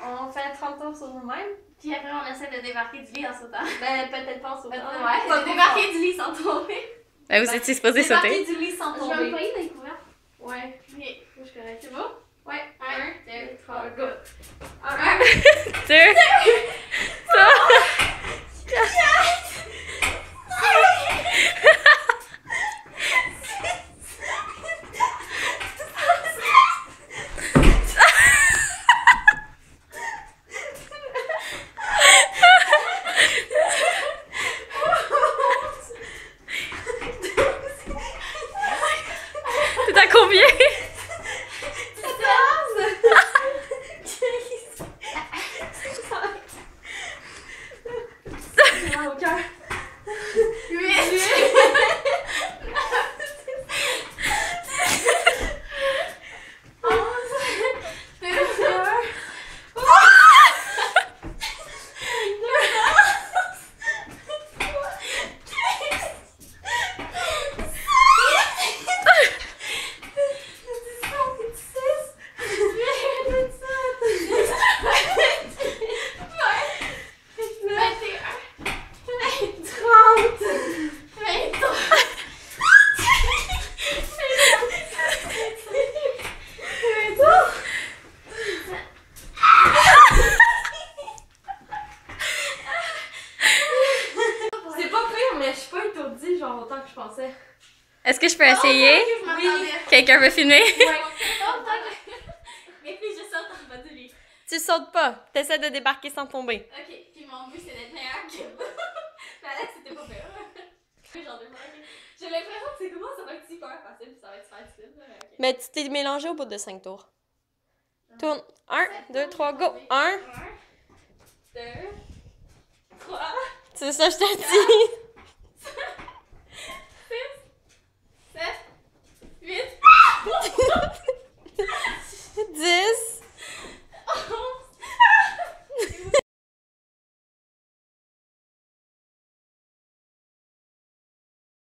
On fait 30 tours sur nous-mêmes. Puis après, on essaie de débarquer du lit en sautant. Ben, peut-être pas en sautant. Ouais, de débarquer du lit sans tomber. Ben, vous étiez supposé sauter. Débarquer du lit sans Je vais me tomber. payer dans les couverts. Ouais. Ok, Je connais. c'est beau? Ouais. 1, 2, 3, go. 1, 2, 3, 4. T'es à combien? Au cœur. C'est pas pire, mais je suis pas étourdie, genre autant que je pensais. Est-ce que je peux essayer? Oui. Quelqu'un veut filmer? Mais puis je saute en bas du lit. Tu sautes pas. T'essaies de débarquer sans tomber. Ok, puis mon but c'est d'être meilleur que vous. Mais Alex, c'était pas pire. Genre de j'ai l'impression que c'est comment ça va être super facile, puis ça va être super difficile. Okay. Mais tu t'es mélangé au bout de 5 tours. Tourne. 1, 2, 3, go. 1. 2, 3. C'est ça, je t'ai dit.